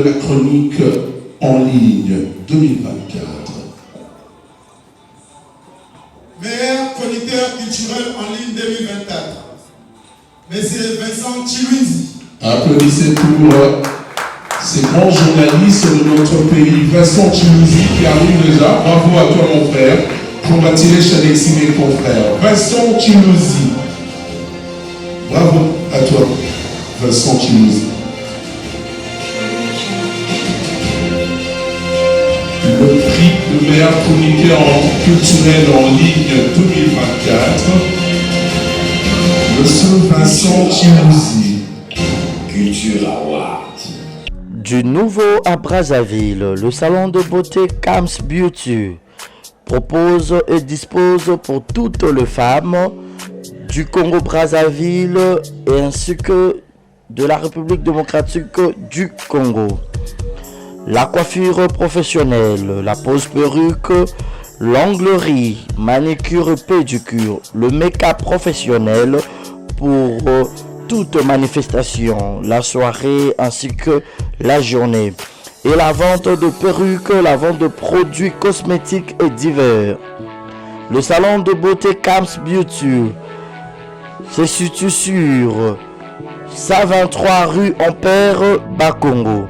la chronique en ligne 2024. Meilleur chroniqueur culturel en ligne 2024. Monsieur Vincent Chilouzi. Applaudissez pour ces grands journalistes de notre pays. Vincent Chilouzi qui arrive déjà. Bravo à toi mon frère. Pour Mathilde Chalexi, mes confrères. Vincent Chilouzi. Bravo à toi, Vincent Chilouzi. Le prix de meilleur chroniqueur culturel en ligne 2024. Monsieur Vincent Chilouzi. Culture Award. Du nouveau à Brazzaville, le salon de beauté Kams Beauty propose et dispose pour toutes les femmes du Congo-Brazzaville et ainsi que de la République démocratique du Congo. La coiffure professionnelle, la pose perruque, l'onglerie, manicure et pédicure, le make-up professionnel pour toute manifestation, la soirée ainsi que la journée. Et la vente de perruques, la vente de produits cosmétiques et divers. Le salon de beauté Kams Beauty se situe sur 123 rue Ampère Bakongo.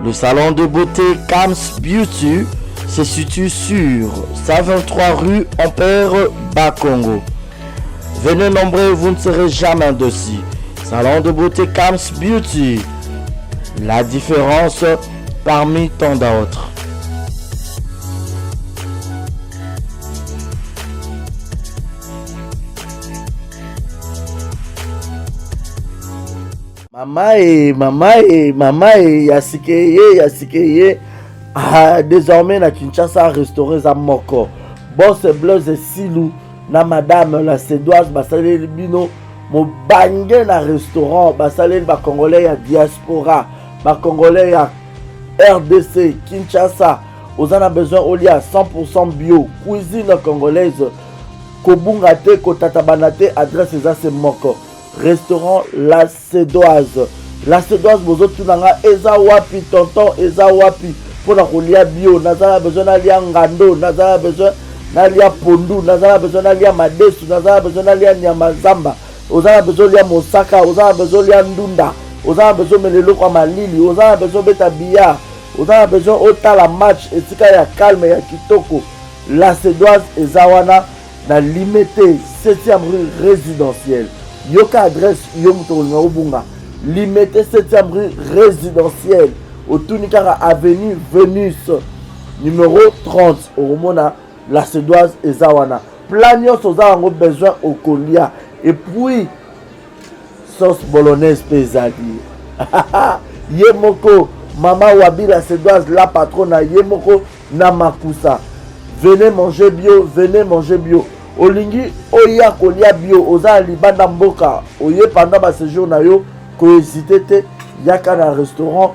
Le salon de beauté Kams Beauty se situe sur 123 rue Ampère Bakongo. Venez nombreux, vous ne serez jamais dessus. Salon de beauté Kams Beauty. La différence parmi tant d'autres. Mama yasikeye. Désormais na Kinshasa restauré za moko. Boss Blaise Silou na madame la Sédoise basaleli bino mo bange na restaurant basaleli ba congolais ya diaspora, ba congolais ya RDC Kinshasa. Vous en avez besoin au lit à 100% bio, cuisine congolaise. Kobunga te kotatabana te, adresse za moko. Restaurant La Sédoise. La Sédoise bozo tunanga eza wapi tonton eza wapi pour la kolia bio. Nazala besoin d'alia ngando, nazala besoin d'alia pondu, nazala besoin d'alia madesu, nazala besoin d'alia nyamazamba. Ozala besoin d'alia mosaka, ozala besoin d'alia ndunda, ozala besoin melelo kwa malili, ozala besoin beta billard, ozala besoin otala match etika ya calme ya kitoko. La Sédoise ezawana na limité 7e rue résidentielle. Yoka adresse Yomutolinga Obunga. Limité 7e rue résidentielle. Au Tunikara avenue Vénus. Numéro 30. Au Romona, La Sédoise et Zawana. Planios aux avons besoin au Kolia. Et puis, sauce bolognaise pesadi. Yemoko, Mama Wabi La Sédoise, la patronne. Yemoko, Namakusa. Venez manger bio, venez manger bio. Olingi oya kolia bio oza libanda mboka oye pendant ba séjour na yo ko hésiter te yaka na restaurant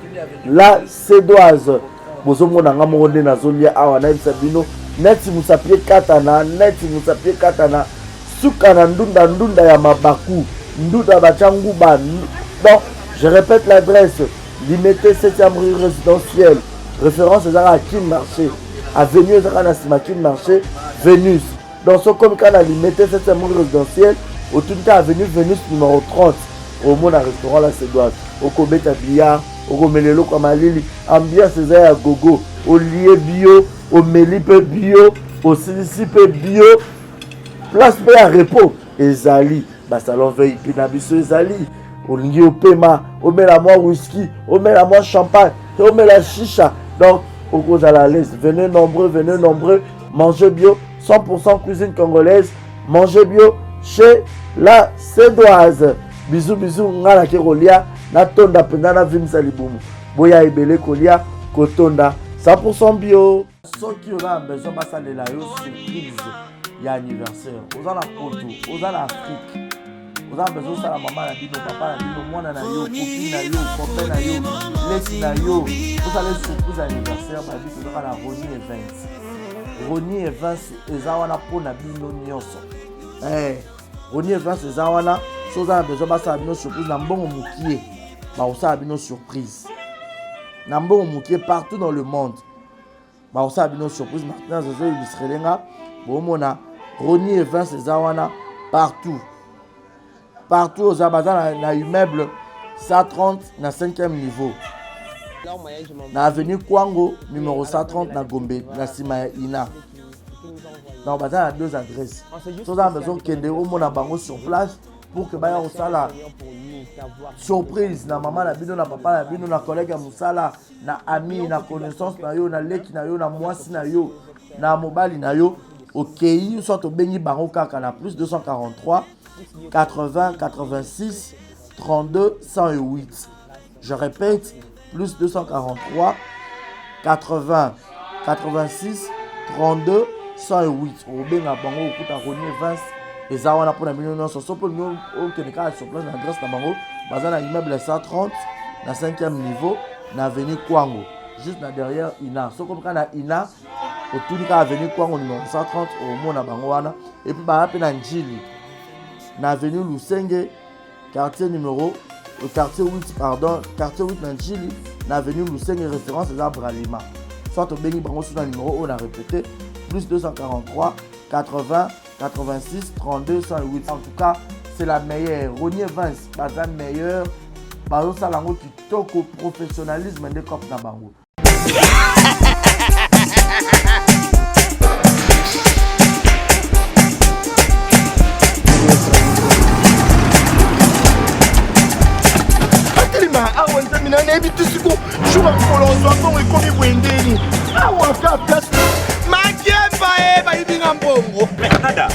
La Sédoise bozo mona nga monde na zolia awa na bisabino neti musapie katana suka na ndunda ya mabaku ndunda bachangu ba. Donc je répète l'adresse limité 7e rue résidentielle référence à Kin Marché avenue Zakana Simakin Marché Vénus. Dans ce comique, on a limité 7e rue résidentielle au Tunika avenue Vénus numéro 30 au monde à restaurant La Sédoise au Kobeta Billard au Gomelelo Kamalili ambiance César à gogo au lié bio au Melipe bio au Silicipe bio place B à repos Ezali bah salon veille pinabiso Ezali au lingi au paiement au met la moi whisky au met la moi champagne au met la chicha. Donc au cause à la laisse venez nombreux mangez bio 100% cuisine congolaise, manger bio chez La Sédoise. Bisous, ngala ke kolia, na tonda penda na vimsa libumu. Boya ebele kolia, kotonda, 100% bio. Ceux qui ont besoin de ça, les surprise, il y a anniversaire. Aux en Poto, aux en Afrique. Vous avez besoin de ça, la maman, la dit, papa, la dit, moi, na yo, copine, na yo, copain, na yo, laisse, na yo. Vous allez surprise anniversaire, ma vie, vous aurez la Ronnie Events. Ronnie Events, ezawana pour na bino nyonso. Ronnie Events, ezawana, si vous avez besoin de ça, bino surprise, na mbongo mukie, ma osa bino surprise. Nambo Mouké partout dans le monde. Bah on s'est une surprise maintenant je vais illustrer lenga. Bon mona Ronnie Evans Zawana partout. Partout aux abazans na immeuble 130 na 5e niveau. Na avenue Kwango numéro 130 na Gombe na Sima Ina. Donc bazan a 2 adresses. Tous en besoin kende au mona bango sur place pour que baya osala surprise na maman na bino na papa na bino na collègue ya musala na ami na connaissance na yo na leki na yo na mwasi na yo na mobali na yo okei soit obengi bango kaka na plus 243 80 86 32 108. Je répète, plus 243 80 86 32 108. Obenga bango okuta Ronnie Evans eza wana pona bino nyonso so pour nous okeneka sur place na adresse na bango baza na immeuble 130 na 5e niveau na avenue Kwango juste na derrière Ina. So comme na Ina autour de avenue Kwango numéro 130 au mona bango wana et puis ba na Njili na avenue Lusenge quartier 8 pardon, quartier 8 na Njili na avenue Lusenge référence à Bralima. Soit au béni bango sur le numéro on a répété plus 243 80 86 32 108. En tout cas, c'est la meilleure. Ronnie Evans, baza meilleur. Bazo salango kitoko professionnalisme de cop na bango. Awa nzamina na ebi tisiko shuba kolonzo mbongo ekomi bwendeni awa ka place makemba bayibinga mbongo. Nada,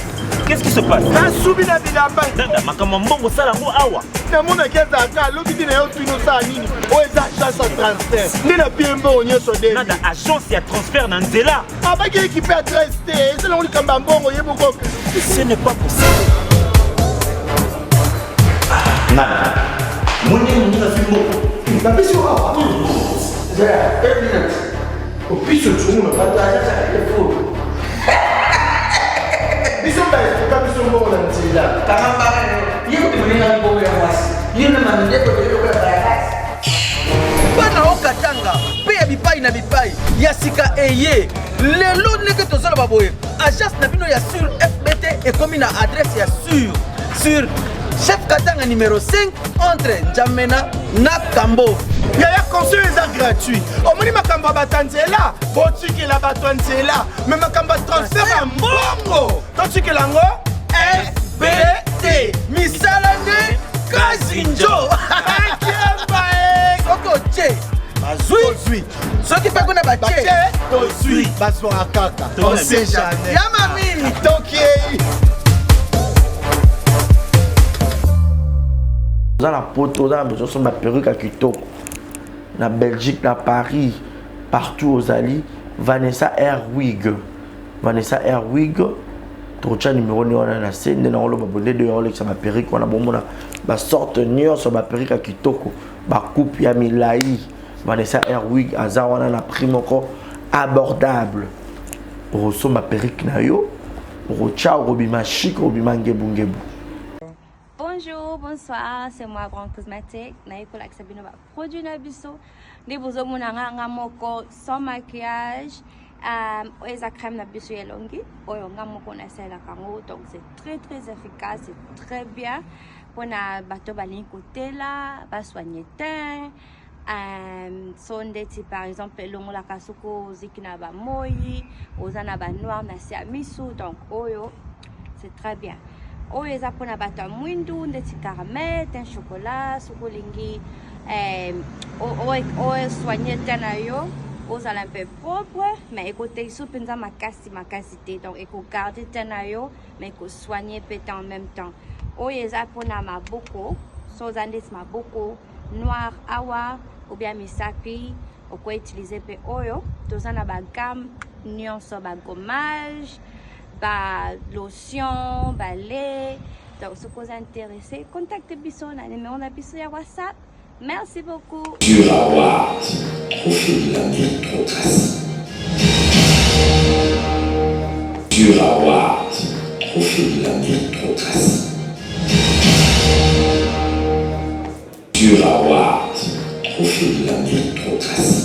qu'est-ce qui se passe? Nasubi na bilamba Nada, makambo mbongo salango awa. namona keza aka lobi na yo twino sa nini o eza agence ya transfert nde na pie mbongo nyonso de Nada, agence ya transfert na nzela. abaki ekipe adresse te ezelango likamba mbongo yebokoke. Ce n'est pas possible. Nada, mwenye mwenye fimbo. babisi awa opiso tumu na bataja telefone biso baesuka biso mbongo na nzela bana okatanga mpe ya bipai na bipai ya sika eye lelo ndenge tozoloba boye agence na bino ya sur fbt ekomi na adresse ya sur chef katanga numéro 5 entre Njamena na Kambo. yaya conseil eza gratuit omoni makambo ya bato ya nzela botikela bato ya nzela me makambo ya transfert ya mbongo totikela yango fbt misala nde kazinjo akemba Soko che bazwi soki mpe kuna bache tozwi bazwaka kaka on sait jamais ya mamini tokei Dans la poto, dans la perruque à Kitoko, na Belgique, na Paris, partout aux alliés, Vanessa Airwig. Vanessa Airwig, tu as numéro on a scène, on a abonné de on a ma perruque, on a bon ma sorte nion sur ma perruque à Kitoko, ma coupe ya milai. Vanessa Airwig, azawana na prime encore abordable. Rosso ma perruque na yo, rocha robima chic, robima ngebu. Bonjour, bonsoir, c'est moi Brand Cosmétique. Naiko la Sabino va produit na biso. Des besoins mon moko sans maquillage. Eza crème na biso yelongi. Oyo nga moko na sela kango. Donc c'est très efficace, c'est très bien. Pour na bato balin côté là, ba soigner teint. Sondeti par exemple longo la kasuko zikina ba moyi, ozana ba noir na siamisu. Donc oyo c'est très bien. Oyo eza pona bato ya mwindu ndeti caramel, teint chocolat, sukolingi oyo soigner teint na yo ozala un peu propre mais ekote iso mpenza makasi te donc ekogarde teint na yo mais ekosoigner peut en même temps. Oyo eza pona maboko so oza ndeti maboko noir awa ou bien misapi okoutilize mpe oyo toza na bagamme nyonso bagommage ba lotion, ba lait. Donc, si vous êtes intéressé, contactez Bisso, on a le numéro de Bisso à WhatsApp. Merci beaucoup. Durawat, profil de la méritocratie. Durawat, profil de la méritocratie. Durawat, profil de la méritocratie.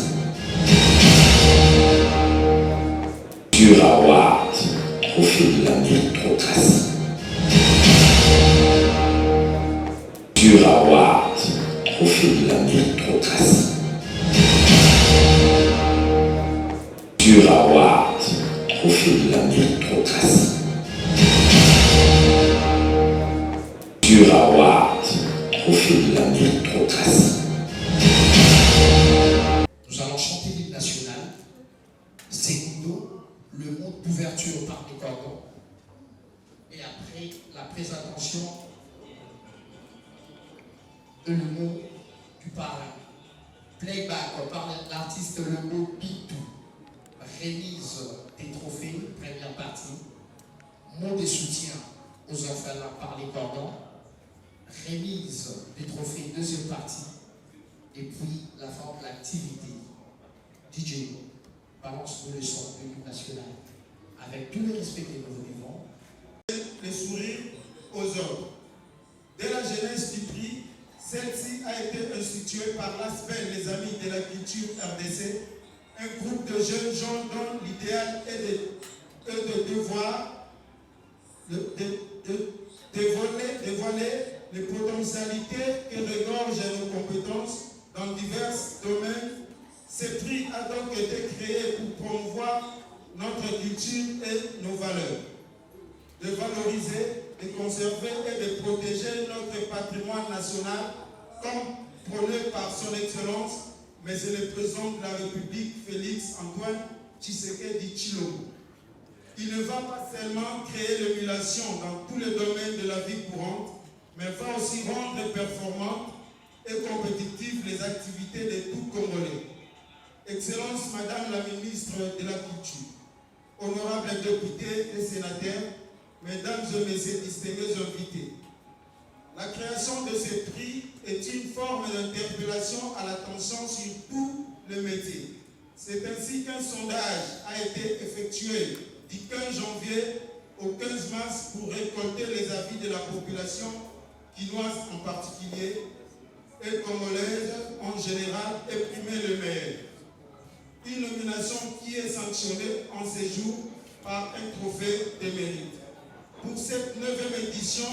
Culture Award, trophée de la méritocratie. Culture Award, trophée de la méritocratie. Nous allons chanter l'hymne national. Segundo, le mot d'ouverture par les cordons. Et après la présentation de le mot du parrain. Playback par l'artiste le mot Pitou. Remise des trophées, première partie. Mot de soutien aux orphelins par les cordons. Remise des trophées, deuxième partie. Et puis la fin de l'activité. DJ, balance-nous le son de l'hymne national. Avec tout le respect que nous vivons. Le sourire aux hommes. Dès la jeunesse du prix, celle-ci a été instituée par l'ASPEL, les Amis de la Culture RDC, un groupe de jeunes gens dont l'idéal est de devoir dévoiler les potentialités que regorgent nos compétences dans divers domaines. Ce prix a donc été créé pour promouvoir notre culture et nos valeurs, de valoriser, de conserver et de protéger notre patrimoine national comme prôné par son Excellence, mais c'est le président de la République, Félix Antoine Tshisekedi Tshilombo. Il ne va pas seulement créer l'émulation dans tous les domaines de la vie courante, mais va aussi rendre performantes et compétitives les activités de tout Congolais. Excellence, Madame la Ministre de la Culture, honorables députés et sénateurs, Mesdames et Messieurs distingués invités, la création de ces prix est une forme d'interpellation à l'attention sur tous les métiers. C'est ainsi qu'un sondage a été effectué du 15 janvier au 15 mars pour récolter les avis de la population quinoise en particulier et congolaise en général et primer le meilleur. Une nomination qui est sanctionnée en séjour par un trophée de mérite. Pour cette 9e édition,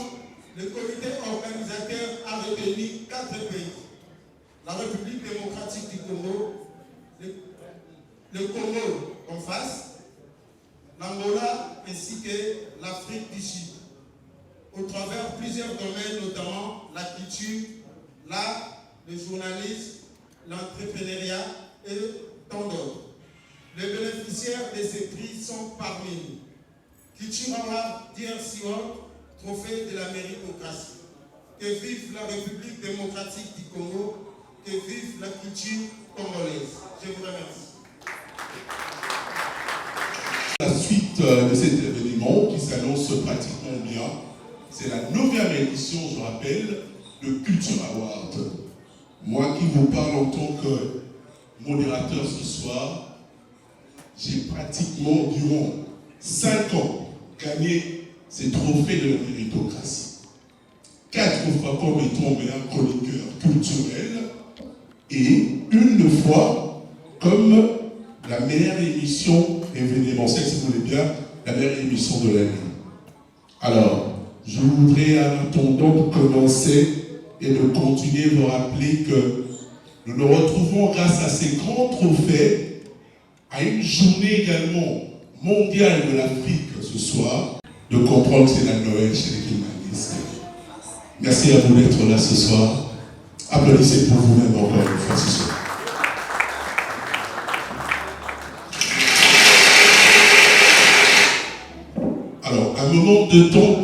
le comité organisateur a retenu 4 pays. La République démocratique du Congo, le Congo en face, l'Angola ainsi que l'Afrique du Sud. Au travers plusieurs domaines, notamment la culture, l'art, le journalisme, l'entrepreneuriat et tant d'autres. Les bénéficiaires de ces prix sont parmi nous. Culture Award DRC World, trophée de la méritocratie. Que vive la République démocratique du Congo, que vive la culture congolaise. Je vous remercie. La suite de cet événement qui s'annonce pratiquement bien, c'est la 9e édition, je rappelle, de Culture Award. Moi qui vous parle en tant que modérateur ce soir, j'ai pratiquement durant 5 ans gagné ces trophées de la méritocratie. 4 fois comme étant meilleur chroniqueur culturel et une fois comme la meilleure émission événementielle, si vous voulez bien, la meilleure émission de l'année. Alors, je voudrais en attendant de commencer et de continuer vous rappeler que nous nous retrouvons grâce à ces grands trophées à une journée également mondiale de l'Afrique ce soir, de comprendre que c'est la Noël chez les Kimanistes. Merci à vous d'être là ce soir. Applaudissez pour vous-même encore une fois ce soir. Alors, un moment de temps,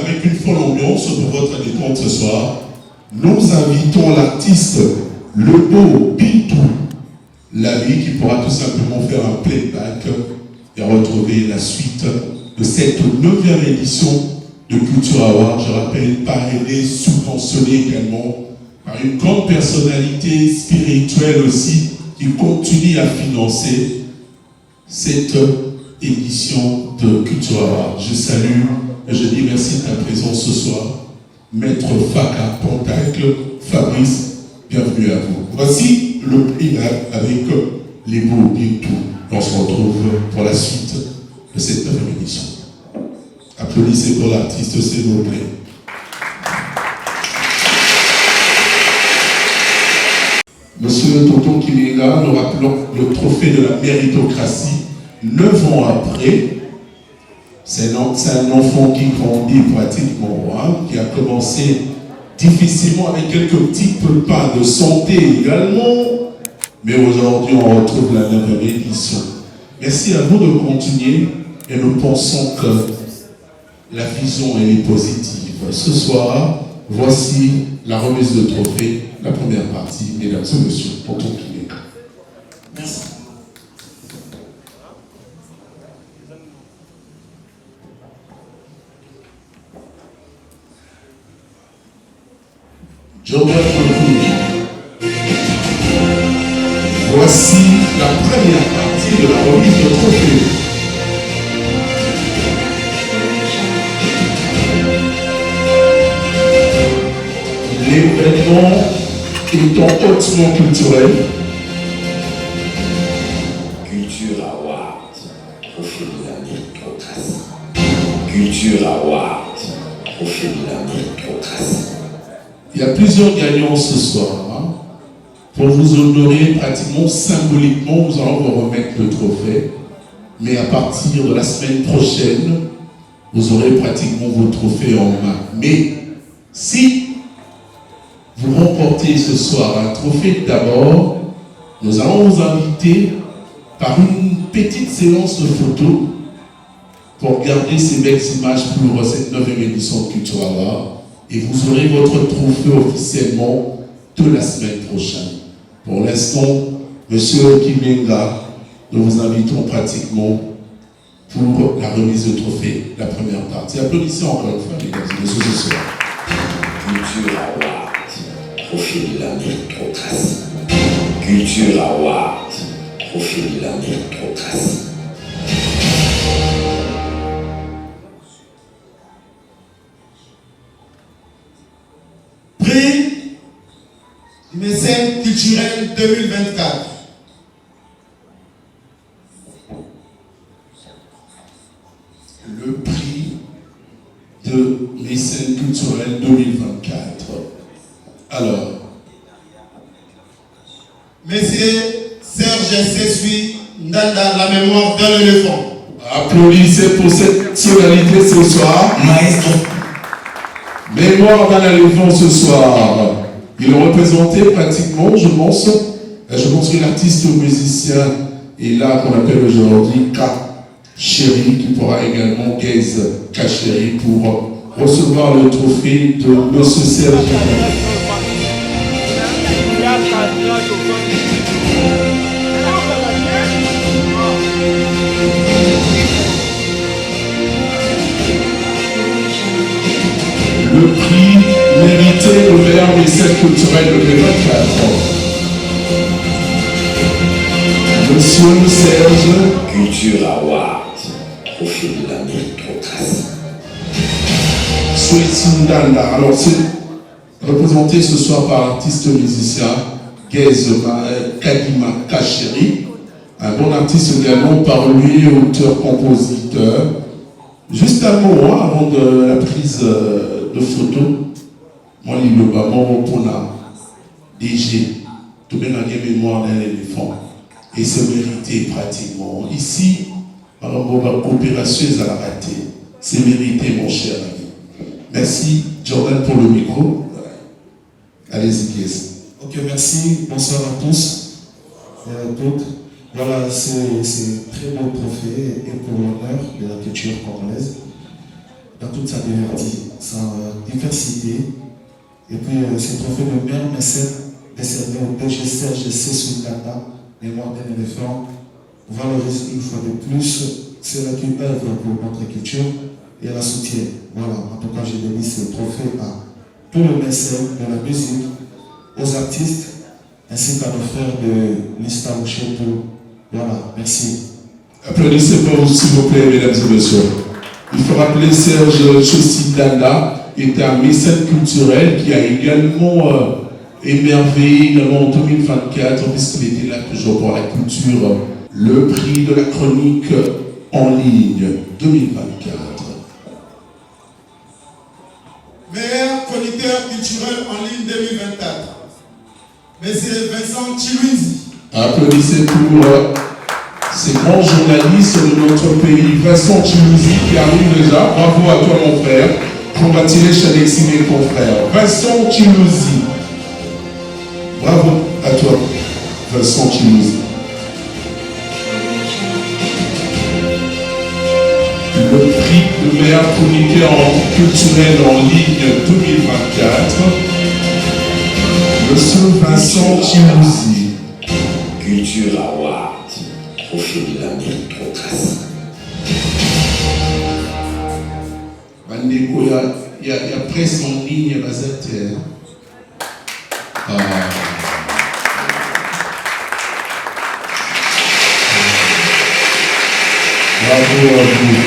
avec une folle ambiance pour votre détente ce soir, nous invitons l'artiste Le Beau Pitou, la vie qui pourra tout simplement faire un playback et retrouver la suite de cette 9e édition de Culture Award. Je rappelle, parrainé, subventionné également par une grande personnalité spirituelle aussi qui continue à financer cette édition de Culture Award. Je salue et je dis merci de ta présence ce soir. Maître Faka Pontacle, Fabrice, bienvenue à vous. Voici le primaire avec les beaux et tout. On se retrouve pour la suite de cette 9e édition. Applaudissez pour l'artiste, s'il vous plaît. Monsieur Tonton Kimenga, nous rappelons le trophée de la méritocratie 9 ans après. C'est un enfant qui grandit pratiquement, qui a commencé difficilement avec quelques petits pépins de santé également. Mais aujourd'hui, on retrouve la 9e édition. Merci à vous de continuer et nous pensons que la vision est positive. Ce soir, voici la remise de trophée, la première partie, mesdames et messieurs, Tonton Kimenga. Merci. Voici la première partie de la remise de trophée. L'événement étant hautement culturel. Culture Award, trophée de la méritocratie. Culture Award, trophée de la méritocratie. Il y a plusieurs gagnants ce soir. Pour vous honorer pratiquement symboliquement, nous allons vous remettre le trophée. Mais à partir de la semaine prochaine, vous aurez pratiquement vos trophées en main. Mais si vous remportez ce soir un trophée d'abord, nous allons vous inviter par une petite séance de photos pour garder ces belles images pour cette 9e édition de Culture Award. Et vous aurez votre trophée officiellement de la semaine prochaine. Pour l'instant, Monsieur Kimenga, nous vous invitons pratiquement pour la remise de trophée, la première partie. Applaudissez encore une fois, mesdames et messieurs, ce soir. Culture Award, trophée de la méritocratie. Culture Award, trophée de la méritocratie. Prix du mécène culturel 2024. Le prix de mécène culturel 2024. Alors, Monsieur Serge Sesui Ndanda, la mémoire d'un éléphant. applaudissez pour cette solennité ce soir. Maestro. Mémoire d'un éléphant ce soir. Il représentait pratiquement, je pense que l'artiste musicien est là, qu'on appelle aujourd'hui K. Chéri, qui pourra également Gaze K. Chéri pour recevoir le trophée de M. Serge. Le prix mérité de meilleur mécène culturel de 2024. Monsieur Serge. Culture Award, trophée de la méritocratie. Ndanda. Alors c'est représenté ce soir par l'artiste musicien Gaze Kadima Kacheri, un bon artiste également, par lui, auteur-compositeur. Juste un mot avant de la prise de photo. Moi, il y a un mot pour la DG, tout bien dans la mémoire d'un éléphant. Et c'est mérité pratiquement. Ici, par rapport à la coopération, à la raté. C'est mérité, mon cher ami. Merci, Jordan, pour le micro. Allez-y, Gaze. Ok, merci. Bonsoir à tous et à toutes. Voilà, c'est un très beau trophée et pour l'honneur de la culture congolaise dans toute sa diversité. Et puis, ce trophée de meilleur mécène décerné au PG Serge Sesui Ndanda, mémoire d'un éléphant, valorise une fois de plus ceux qui œuvrent pour notre culture et la soutiennent. Voilà, en tout cas, j'ai donné ce trophée à tous les mécènes de la musique, aux artistes, ainsi qu'à nos frères de l'Ista Ocheto. Voilà, merci. Applaudissez pour vous, s'il vous plaît, mesdames et messieurs. Il faut rappeler Serge Sesui Ndanda est un mécène culturel qui a également émerveillé également en 2024, puisqu'il était là toujours pour la culture, le prix de la chronique en ligne 2024. Meilleur chroniqueur culturel en ligne 2024. Monsieur Vincent Chilouzi. Applaudissez pour ces grands journalistes de notre pays. Vincent Chilouzi qui arrive déjà. Bravo à toi mon frère. Congratulations Alexis mes confrères. Vincent Chilouzi. Bravo à toi Vincent Chilouzi. Le prix de meilleur chroniqueur culturel en ligne 2024. Monsieur Vincent Chilouzi. Culture Award, trophée de la méritocratie. Bandeko, il y a presse en ligne, Bazette. Bravo à vous.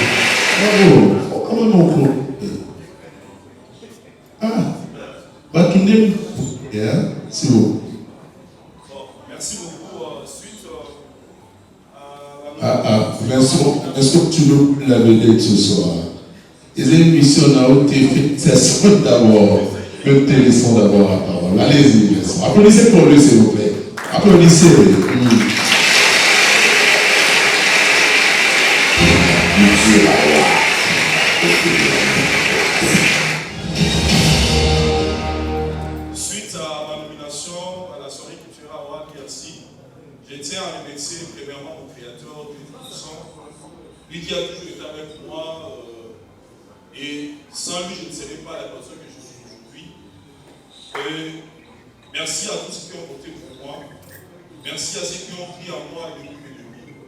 Bravo. Comment on peut? Bakindem. C'est bon. Merci beaucoup. Suite Vincent, est-ce que tu veux la vedette ce soir? Les émissions ont été faites d'abord. Le téléphone d'abord la parole. Allez-y, Vincent. Applaudissez pour lui, s'il vous plaît. Applaudissez. Suite à ma nomination à la soirée Culture Award KRC, je tiens à remercier premièrement mon créateur du son, lui qui a toujours été avec moi, et sans lui je ne serais pas la personne que je suis aujourd'hui. Merci à tous ceux qui ont voté pour moi, merci à ceux qui ont pris en moi depuis mes débuts.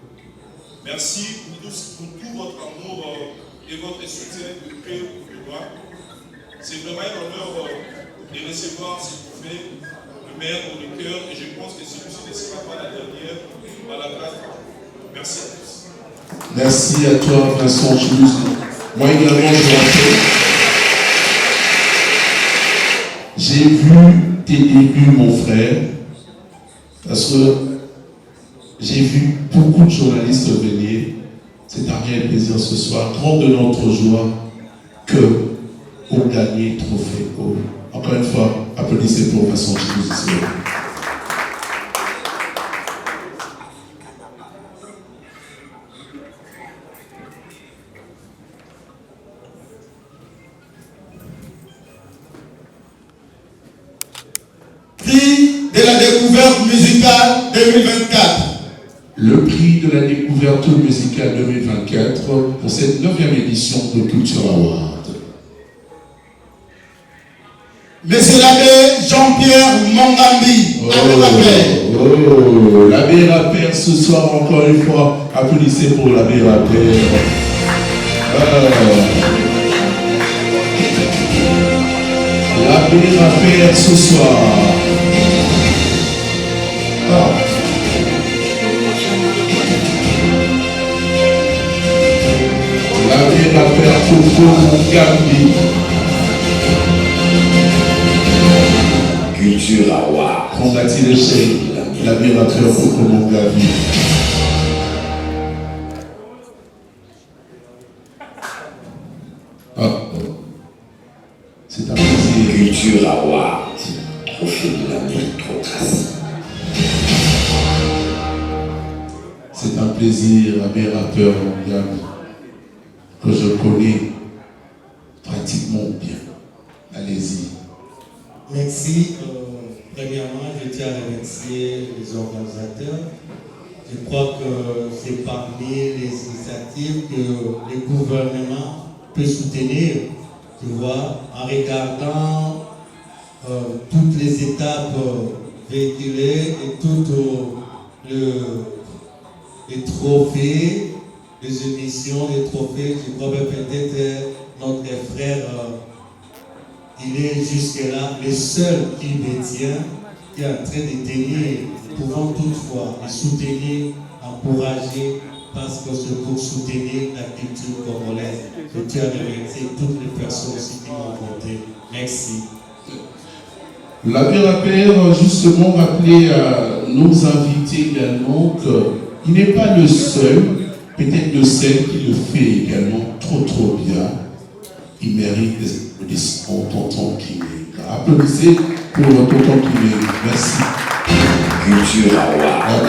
Merci pour tout votre amour et votre soutien de près ou de loin. C'est vraiment un honneur de recevoir ce trophée, le meilleur chroniqueur, et je pense que celui-ci ne sera pas la dernière à la grâce. Merci à tous. Merci à toi, Vincent Chilouzi. Moi également, je rappelle, j'ai vu tes débuts, mon frère, parce que j'ai vu beaucoup de journalistes venir. C'est un réel plaisir ce soir. Grande de notre joie que on gagne trophée. Encore une fois, applaudissez pour Vincent Chilouzi. Prix de la découverte musicale 2024. Le prix de la découverte musicale 2024 pour cette 9e édition de Culture Award. Monsieur l'abbé Jean-Pierre Mongambi, l'abbé Rappert ce soir encore une fois. Applaudissez pour l'abbé Rappert. L'abbé Rappert ce soir. L'abbé Rappert Coco Mongambi. Culture Award. Congratulations, l'abbé Rappeur Coco Mongambi. C'est un plaisir. Culture Award, trophée de la méritocratie. C'est un plaisir, l'abbé Rappeur Mongambi, que je connais pratiquement bien. Allez-y. Merci. Premièrement, je tiens à remercier les organisateurs. Je crois que c'est parmi les initiatives que le gouvernement peut soutenir, tu vois, en regardant toutes les étapes véhiculées et tous les trophées, les émissions, les trophées. Je crois que peut-être notre frère, il est jusque-là le seul qui détient, qui est en train de tenir. Pouvons toutefois les soutenir, encourager, parce que c'est pour soutenir la culture congolaise. Je tiens à remercier toutes les personnes aussi qui m'ont voté. Merci. L'abbé Rappert, justement, rappelait à nos invités également qu'il n'est pas le seul, peut-être le seul qui le fait également trop bien. Il mérite des applaudissements, tonton Kimé. Applaudissez pour tonton Kimé. Merci. Culture Award.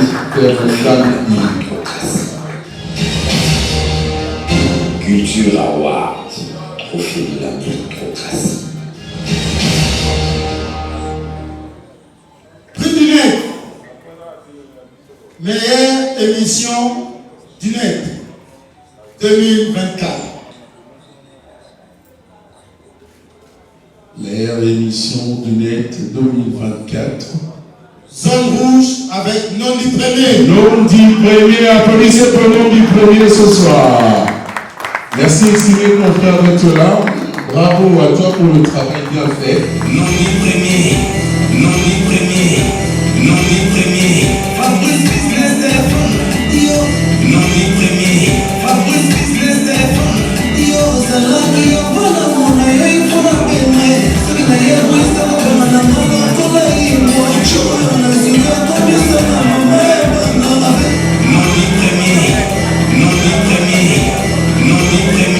Culture Award. Trophée de la méritocratie. Prix du net. Meilleure émission du net 2024. Meilleure émission du net 2024. Zone rouge avec nom du premier. Nom du premier, applaudissez pour le nom du premier ce soir. Merci estimé mon frère d'être là. Bravo à toi pour le travail bien fait. Nom du premier, nom du premier, nom du premier. Fabrice Business Téléphone, yo. Nom du premier, Fabrice Business Téléphone, yo. Zalaki yo, voilà mon aïe, il faut la peine. Ce qui n'a rien de ça, on va la maman, on va y voir. Je vois un asile, on va ça, la maman, nom du premier, nom du premier, nom du premier.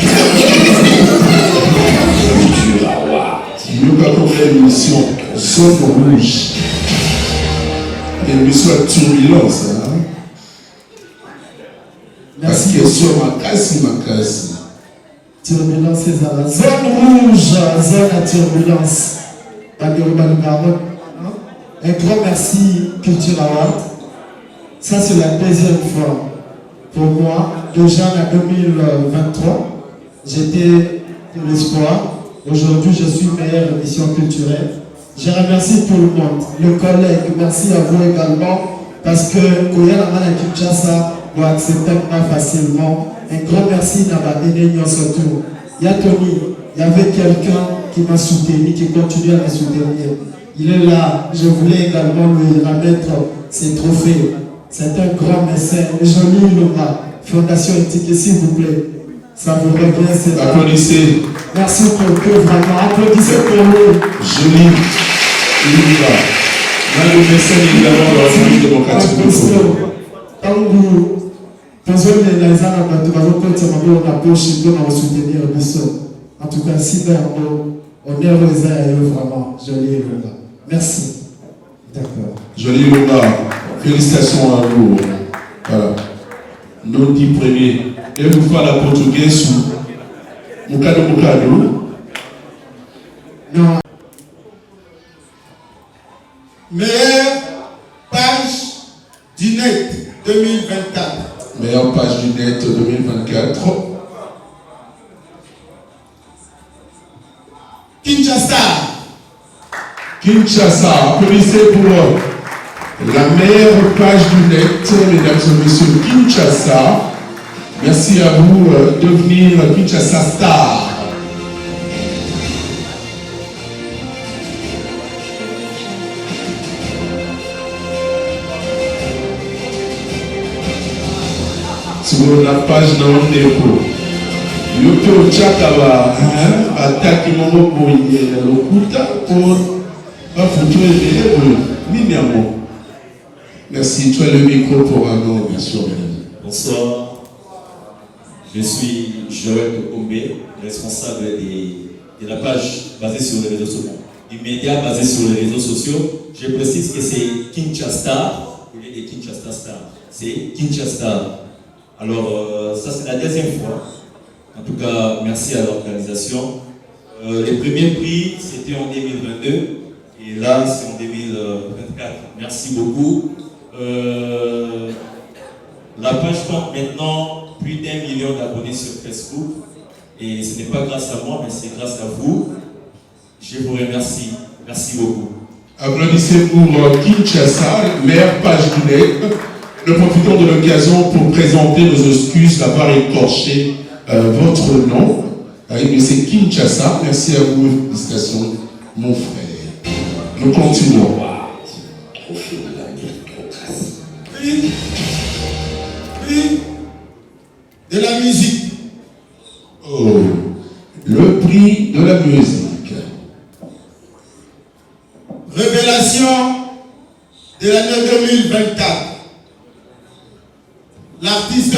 Culture Award. Nous avons l'émission Zone Rouge. L'émission à turbulence. Parce que sur ma casse, Turbulence, c'est ça. Zone rouge, zone à turbulence. Un grand merci, Culture Award. Ça, c'est la deuxième fois pour moi. Déjà en 2023, j'étais de l'espoir. Aujourd'hui, je suis meilleure émission culturelle. Je remercie tout le monde, le collègue. Merci à vous également. Parce que Koya Lamana Kinshasa doit accepter facilement. Un grand merci à ma surtout. Il y a Tony, il y avait quelqu'un qui m'a soutenu, qui continue à me soutenir. Il est là. Je voulais également lui remettre ses trophées. C'est un grand mécène. Joli Loma, Fondation Éthique, s'il vous plaît. Ça vous revient. Applaudissez. Merci pour que vraiment. Applaudissez pour lui. Joli Loma. Dans le mécène, évidemment, dans la famille démocratique. Quand vous posez les gens à la soutenir. En tout cas, si on est heureux vraiment. Joli Loma. Merci. D'accord. Joli Loma. Félicitations à vous. Voilà. Nom du premier. Et vous faire la portugaise ou Mukado. Non. Meilleure page du net 2024. Meilleure page du net 2024. Kinshasa. Kinshasa. Applaudissez pour la meilleure page du net, mesdames et messieurs. Kinshasa. Merci à vous de devenir Kinshasa Star. Sur la page dans le dépôt. Yo peux tchakaba attaque mon boye le kuta pour un photo et miniamo. Merci, tu as le micro pour un nom, bien sûr. Bonsoir. Je suis Joël Tokombé, responsable de la page basée sur les réseaux sociaux, du média basé sur les réseaux sociaux. Je précise que c'est Kinshasa, au lieu de Kinshasa Star. C'est Kinshasa. Alors, ça c'est la deuxième fois. En tout cas, merci à l'organisation. Les premiers prix, c'était en 2022 et là, c'est en 2024. Merci beaucoup. La page compte maintenant plus d'1 million d'abonnés sur Facebook et ce n'est pas grâce à moi, mais c'est grâce à vous. Je vous remercie. Merci beaucoup. Applaudissez pour Kinshasa, meilleure page du net. Nous profitons de l'occasion pour présenter nos excuses d'avoir écorché votre nom. Mais c'est Kinshasa. Merci à vous. Félicitations, mon frère. Nous continuons. Prix de la musique. Oh, le prix de la musique. Révélation de l'année 2024. L'artiste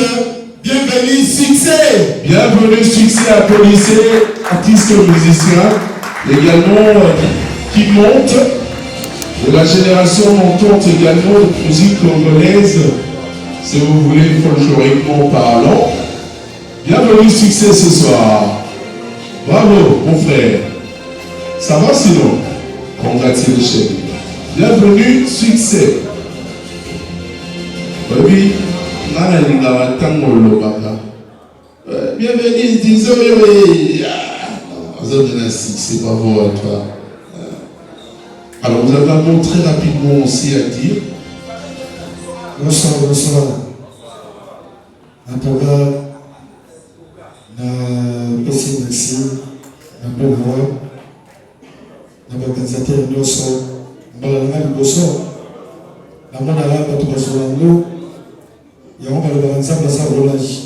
Bienvenue Succès. Bienvenue Succès, applaudissez, artiste musicien, également qui monte. De la génération montante également de musique congolaise, si vous voulez, folkloriquement parlant. Bienvenue, succès ce soir. Bravo, mon frère. Ça va sinon? Congratulations. Bienvenue, succès. Oui, bienvenue, disons, oui. C'est bravo à toi. Alors, vous avez un mot très rapidement aussi à dire. Bonsoir, bonsoir. En tout cas, merci, merci. Un bon voix. L'organisateur nous sommes. Nous sommes. La monde a l'air de tout passer dans l'eau. Il y a un peu de ça, ça relâche.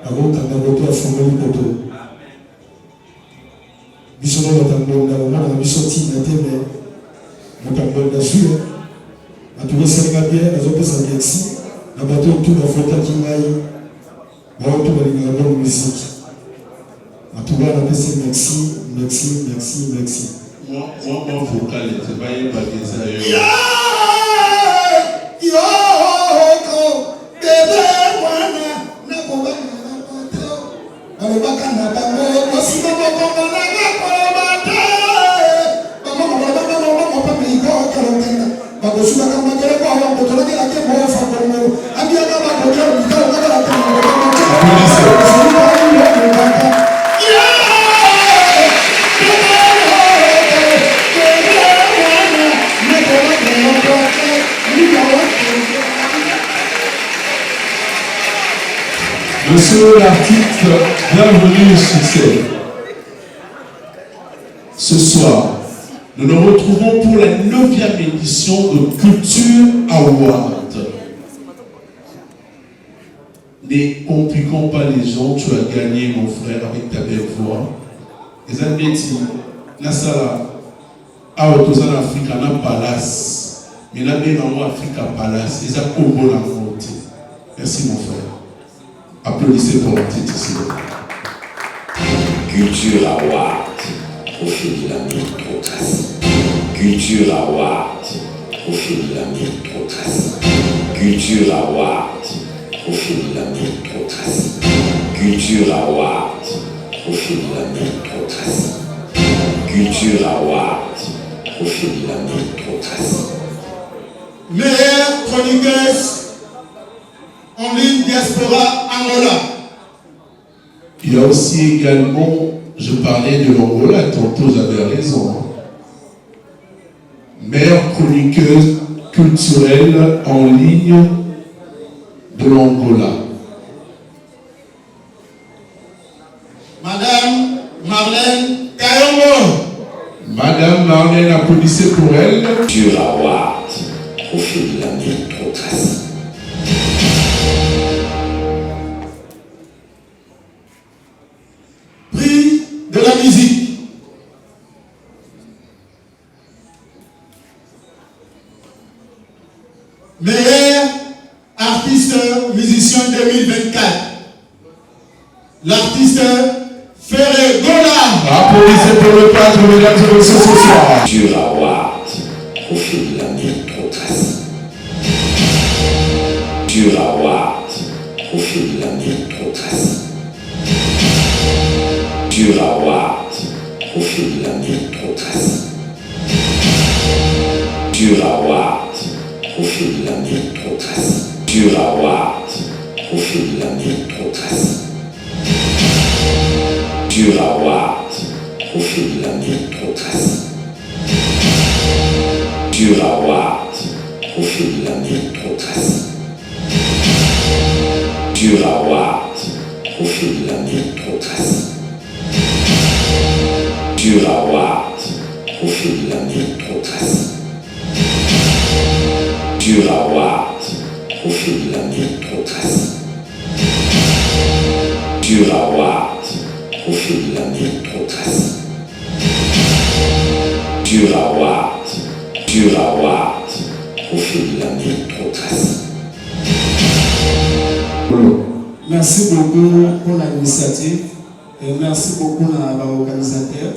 La route a d'abord à fonder le poteau. Bisous, on a vu sortir de la télé. On a vu la suite. On a trouvé ça bien, les autres ça vient ici. On a battu tout la flotte qui m'aille. On a trouvé la bonne musique. En tout cas, on a fait merci, merci, merci, merci. Moi, vocal, c'est pas une baguette. Yo, bébé, wana, na boba na bato. Alobaka na bango, kosi na bokongo na bato. Mama pa migo kalotena. Bagosuka kama kele kwa wa botola kela ke mo fa komo. Abia kama botola mikalo na kala kama. Monsieur l'artiste, bienvenue au succès. Ce soir, nous nous retrouvons pour la 9e édition de Culture Award. Ne compliquons pas les gens, tu as gagné mon frère avec ta belle voix. Les amis, Nasala, Aotozan Afrique, on a Palace. Mais là, en Afrique, Palace, ils ont Congo la montée. Merci mon frère. Applaudissez pour le titre ici. Culture Award, trophée de la méritocratie. Culture Award, trophée de la méritocratie. Culture Award, trophée de la méritocratie. Culture Award, trophée de la méritocratie. Culture Award, trophée de la méritocratie. Meilleure chroniqueuse en ligne diaspora Angola. Il y a aussi également, je parlais de l'Angola, tantôt j'avais raison. Meilleure chroniqueuse culturelle en ligne de l'Angola. Madame Marlène Kayongo. Madame Marlène, applaudissez pour elle. Culture Award, trophée de la méritocratie. Prix de la musique. Meilleur artiste musicien 2024. L'artiste Ferré Gola. Applaudissez pour le peintre, mesdames et messieurs, ce soir. Culture Award, trophée de la méritocratie. Culture Award, trophée de la méritocratie. Culture Award, trophée de la méritocratie. Culture Award, trophée de la méritocratie. Culture Award, trophée de la méritocratie. Culture Award, trophée de la méritocratie. Culture Award, trophée de la méritocratie. Culture Award, trophée de la méritocratie. Culture Award, trophée de la méritocratie. Culture Award, trophée de la méritocratie. Culture Award, trophée de la méritocratie. Culture Award, Culture Award, trophée de la méritocratie. Merci beaucoup pour l'initiative et merci beaucoup à l'organisateur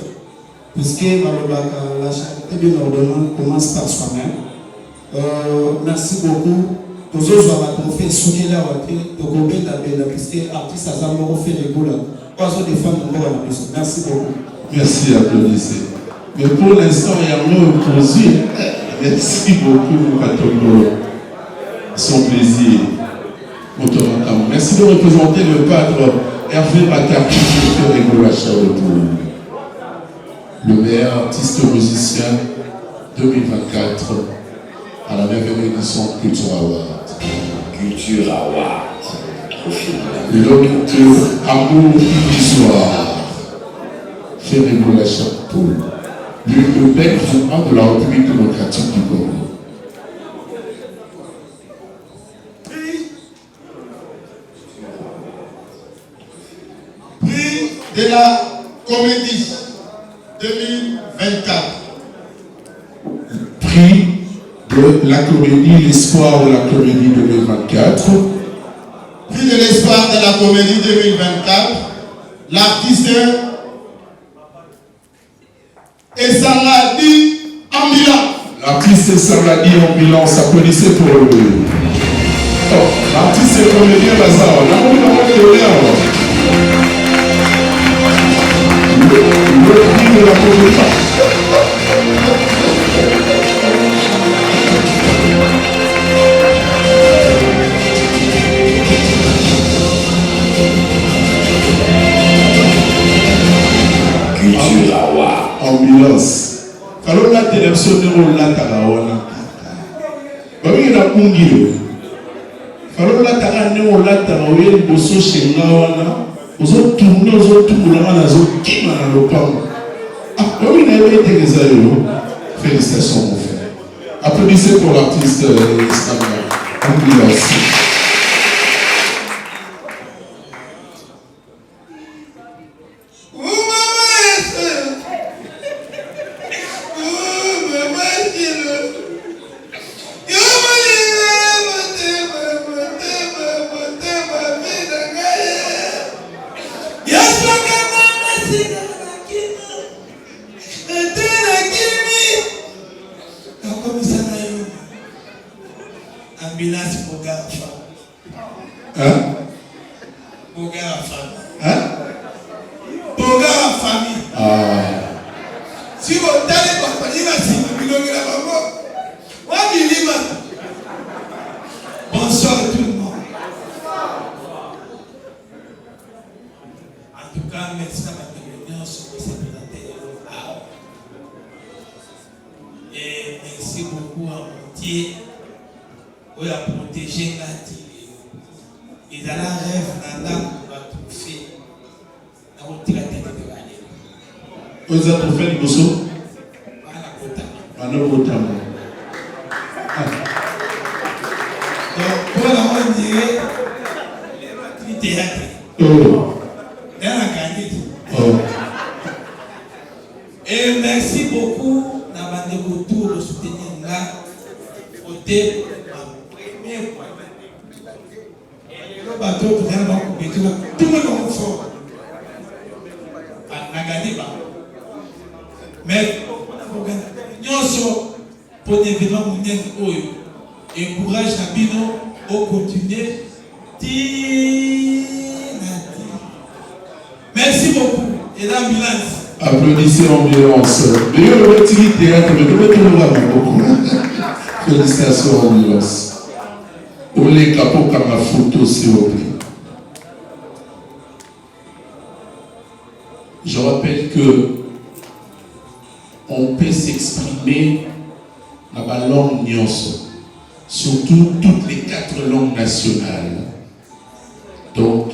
puisque la charité bien ordonnée commence par soi-même. Merci beaucoup. Tous autres va trophée soutenir la voiture de combien d'appels puisque artiste a jamais fait les boules. Merci beaucoup. Merci, applaudissez. Mais pour l'instant, il y a un mot opposé. Merci beaucoup, Patoko. Son plaisir. Merci de représenter le padre Hervé Bakar, qui fait rigoler à Charlebourg. Le meilleur artiste musicien 2024 à la 9e édition Culture Award. Culture Award. L'homme de Amour d'Histoire. Fait rigoler à Charlebourg. Le bel mouvement de la République démocratique du Congo. Prix de la comédie 2024. Prix de la comédie L'espoir de la comédie 2024. Prix de l'espoir de la comédie 2024. L'artiste Essaladi Ambulance. L'artiste Essaladi Ambulance, applaudissez pour lui. Oh, l'artiste est comédien Bazar. Le prix de la comédie. Culture Award. Ambulance. Alors la télévision de la Tarawana. Oui, il a Kungilo. Alors la Tarane, la Tarawana, Bosso Shengawana. Vous avez tourné, vous avez tourné, vous avez qui m'a le pain. Ah, oui, il a été réalisé. Félicitations, mon frère. Applaudissez pour l'artiste Ambulance. Vous avez fait du bousseau? Et merci beaucoup d'avoir de retour de soutenir là. Côté ma première fois. Et le bateau tout le monde fort. Mais pour l'événement mondial, encourage la bino au continuer. Merci beaucoup. Et l'ambulance. Applaudissez l'ambulance. Mais il y a le petit théâtre, mais comment tout le monde beaucoup. Félicitations ambulance. On les capots comme la photo, s'il vous plaît. Je rappelle que on peut s'exprimer dans la langue nyonso, surtout toutes les 4 langues nationales. Donc,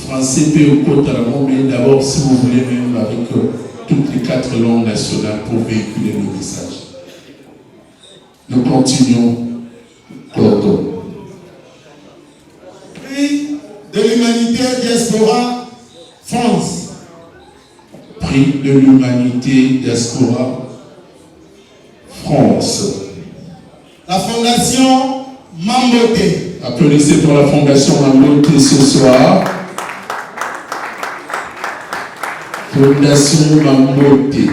français peut au côté mais d'abord, si vous voulez, même avec toutes les 4 langues nationales pour véhiculer le message. Nous continuons. Cordon. Prix de l'humanité diaspora France. Prix de l'humanité diaspora France. La fondation Mamboté. Applaudissez pour la fondation Mamboté ce soir. Fondation Mamboté.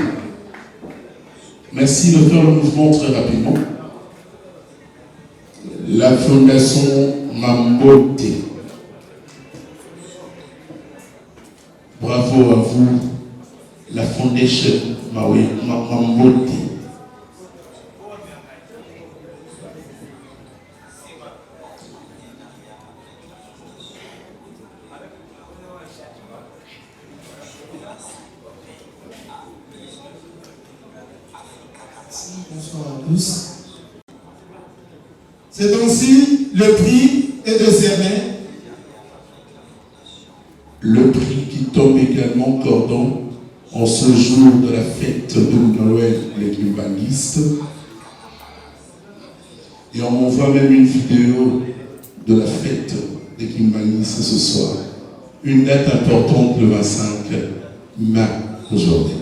Merci de faire le mouvement très rapidement. La Fondation Mambote. Bravo à vous, la Fondation Mambote. Bonsoir à tous. C'est ainsi le prix est décerné. Le prix qui tombe également cordon en ce jour de la fête de Noël, les Kimbanguistes. Et on m'envoie même une vidéo de la fête des Kimbanguistes ce soir. Une date importante le 25 mai aujourd'hui.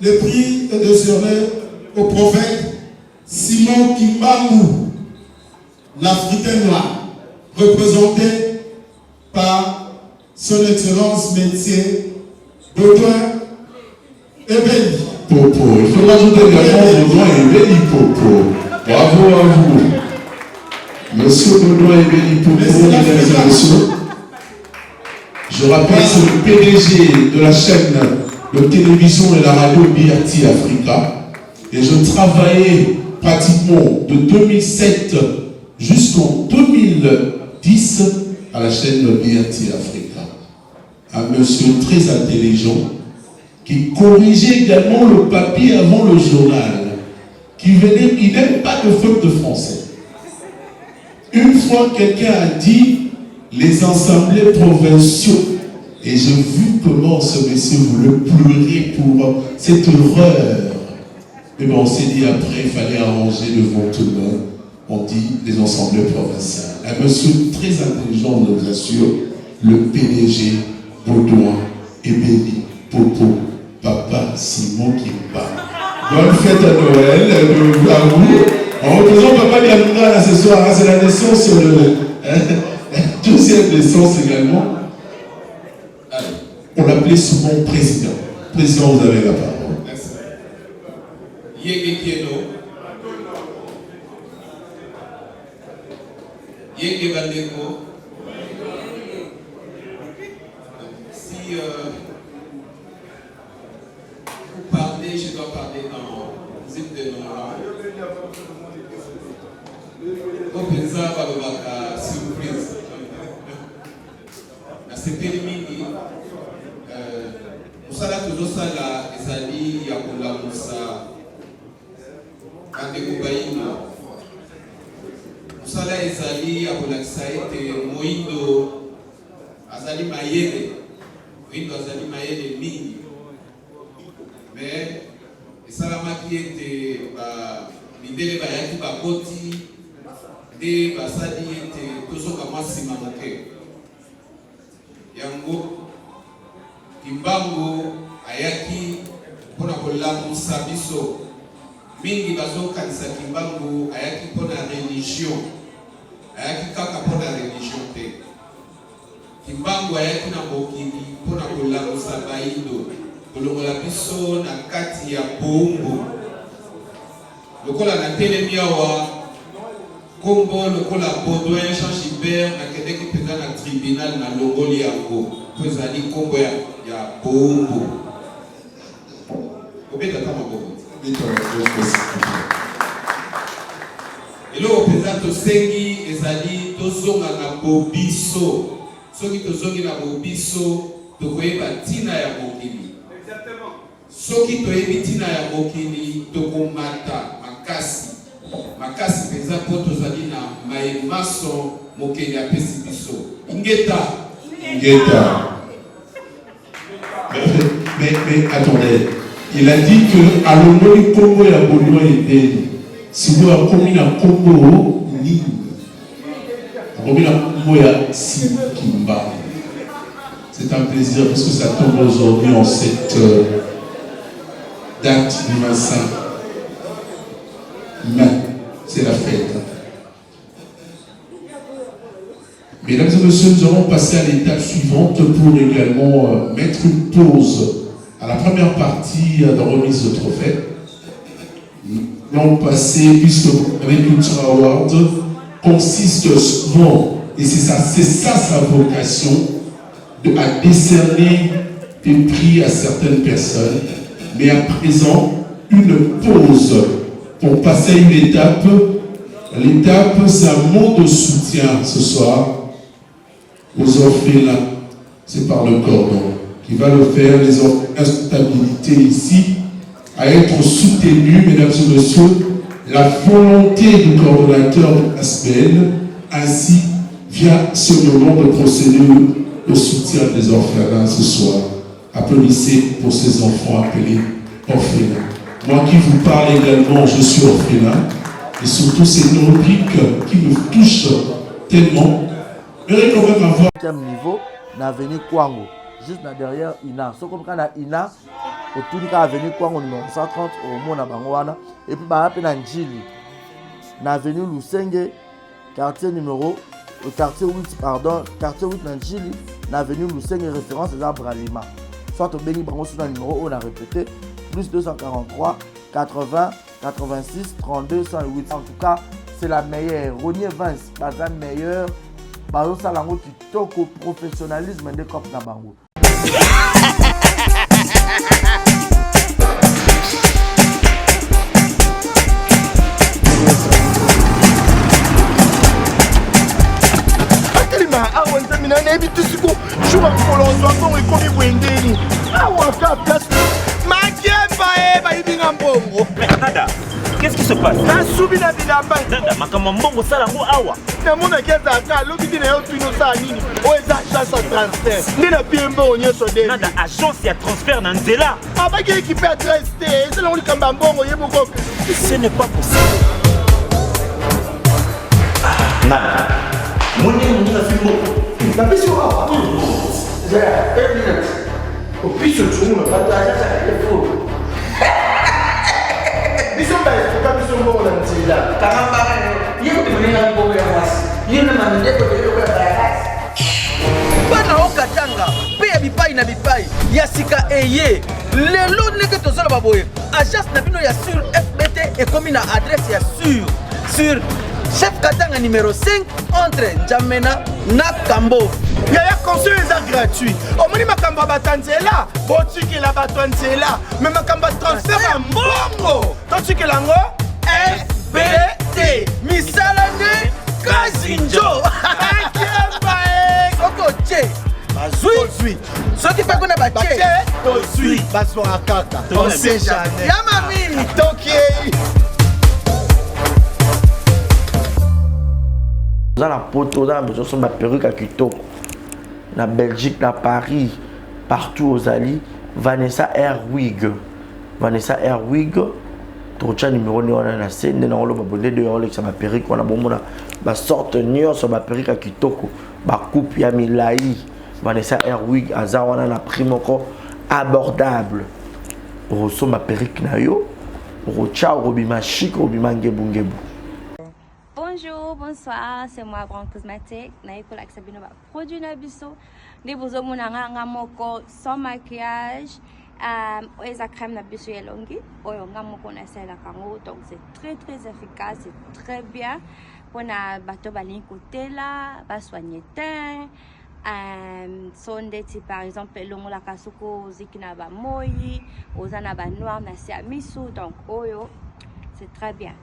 Le prix est décerné au prophète Simon Kimbangu, l'Africain noir, représenté par son excellence métier Baudouin Ebeli. Popo, il faut rajouter également Baudouin Ebeli Popo. Bravo à vous. Monsieur Baudouin Ebeli Popo, mesdames et messieurs. Je rappelle, c'est le PDG de la chaîne de télévision et la radio BRT Africa. Et je travaillais pratiquement de 2007 jusqu'en 2010 à la chaîne de BRT Africa. Un monsieur très intelligent qui corrigeait également le papier avant le journal, qui venait, il n'aime pas de faute de français. Une fois, quelqu'un a dit les assemblées provinciaux. Et j'ai vu comment ce monsieur voulait pleurer pour cette horreur. Mais bon, on s'est dit après, il fallait arranger devant tout le monde. On dit les assemblées provinciales. Un monsieur très intelligent, on nous assure, le PDG Baudouin Ebeli Popo, Papa Simon Kimba. Bonne fête à Noël, à vous. En représentant Papa Diamunda ce soir, c'est la naissance, la 12e naissance également. On l'appelait souvent président. Président, vous avez la parole. Merci. Yenge Kieno. Yenge Bandeko. Si vous parlez, je dois parler dans une de nos langues. Openza Balobaka, surprise. La CPD Mini. Musala tozosala ezali ya kolamusa bandeko bayina. Musala ezali ya kolakisa ete moyindo azali mayele. Moyindo azali mayele mingi. Mais esalamaki ete mindele bayaki bakoti nde basali ete tozoka mwa nsima moke. Yango Kimbangu ayaki pona kolamusa biso mingi bazokanisa Kimbangu ayaki pona religion, ayaki kaka pona religion te. Kimbangu ayaki na mokili pona kolamusa bayindo kolongola biso na kati ya boumbu lokola na telemi awa kombo lokola Baudouin Jean Gilbert nakendeki mpenza na tribunal na longoli yango po ezali kombo ya boumbu obeta kama bobo eloko mpenza tosengi ezali tozonga na bobiso soki tozongi na bobiso tokoyeba ntina ya mokili soki toyebi ntina ya mokili tokomata makasi mpenza mpo tozali na mayemaso mokili apesi biso ingeta. Mais attendez, il a dit que à l'Omoni Congo et à Baudouin et si vous avez commis un Congo, ni commis un Congo et si Kimba. C'est un plaisir parce que ça tombe aujourd'hui en cette date du 25 mai. C'est la fête. Mesdames et messieurs, nous allons passer à l'étape suivante pour également mettre une pause à la première partie de remise de trophée. L'an passé, puisque l'Agriculture Award consiste souvent, et c'est ça sa vocation, à décerner des prix à certaines personnes. Mais à présent, une pause pour passer à une étape. L'étape, c'est un mot de soutien ce soir aux orphelins. C'est par le cordon qui va le faire, les orphelins sont habilités ici à être soutenus, mesdames et messieurs. La volonté du coordonnateur de la semaine, ainsi vient sur le moment de procéder au soutien des orphelins ce soir. Applaudissez pour ces enfants appelés orphelins. Moi qui vous parle également, je suis orphelin. Et surtout, c'est une rubrique qui me touche tellement. Mais quand même avoir... niveau, na avenue Kwango, juste derrière Ina. So comme quand na Ina, autour de l'avenue Kwango numéro 130, au Mona Bangwana. Et puis, bah, na Njili, na avenue Lusenge, quartier 8, pardon, quartier 8 na Njili, na avenue Lusenge, référence des arbres Bralima. Soit au Béni Bango sur le numéro, on a répété, plus 243, 80, 86, 32, 108. En tout cas, c'est la meilleure. Ronier Vance, la meilleure. Bazo Salango qui toque au professionnalisme des copes d'Abango. Nada, qu'est-ce qui se passe? Nada, makamambongo salango awa. Nada, agence ya transfert na nzela. Ce n'est pas possible. Nada, mwenye mwenye fimbo. Nabiso awa. Zaya, 1 minute. Opiso chumu na pata acha telefoni. Bisomba efuka bisombo na nzela. Kama yeye tumenena mbongo ya wasi. Yeye na mandeko ndio kwa baraka. Bana okatanga pe bipai na bipai ya sika eye lelo ndenge tozala baboye agence na bino ya sur FBT ekomi na adresse ya sur chef katanga numéro 5 entre Njamena na Kambo. Yaya conseil est gratuit. Omoni makamba batanzela, botiki la batanzela, mais makamba transfert à mbongo. Totiki lango FBT. Misalane Kazinjo. Soko che. Bazui. Soki pa kona bache. Tozui. Baso akaka. On sait jamais. Yama mimi. Toki. Dans la poteau, dans la perruque à Kitoko, na Belgique, na Paris, partout aux alliés, Vanessa Airwig. Vanessa Airwig, Trocha numéro 9 on a la scène, on a abonné de Rolex à ma perruque, on a bon ma sorte nion sur ma perruque à Kitoko, ma coupe ya Milai. Vanessa Airwig, Azawana na prime encore abordable. Rosso ma perruque na yo, Rocha, Robima chic, Robima ngebu. Bonjour, bonsoir, c'est moi Brand Cosmétique. Naiko la Sabino va produit Nabiso. Des beaux monanga moko sans maquillage. Eza crème Nabiso yelongi. Oyonga moko na sela kango. Donc c'est très efficace, c'est très bien. Pour na bateau balin côté là, va soigner teint. Sondeti par exemple longo la kasuko zikina ba moyi, ozana ba noir na siamisu. Donc oyo c'est très bien.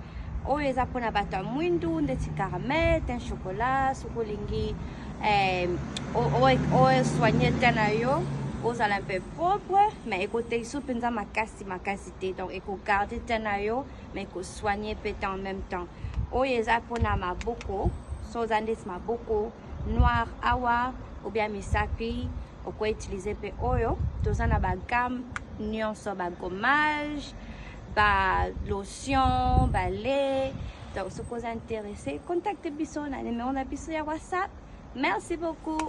Oyo eza pona bato mwindu ndeti caramel, teint chocolat, sukolingi oyo soigner tena yo, ozala un peu propre, mais écoutez sous penza makasi te. Donc eko garder tena yo, mais eko soigner peut en même temps. Oyo eza pona maboko, so zandis maboko noir awa ou bien misapi, oko utiliser pe oyo, tozana ba gamme nyonso ba gommage, ba lotion, ba lait. Donc, si vous êtes intéressé, contactez Bisson, le numéro de Bisson à WhatsApp. Merci beaucoup.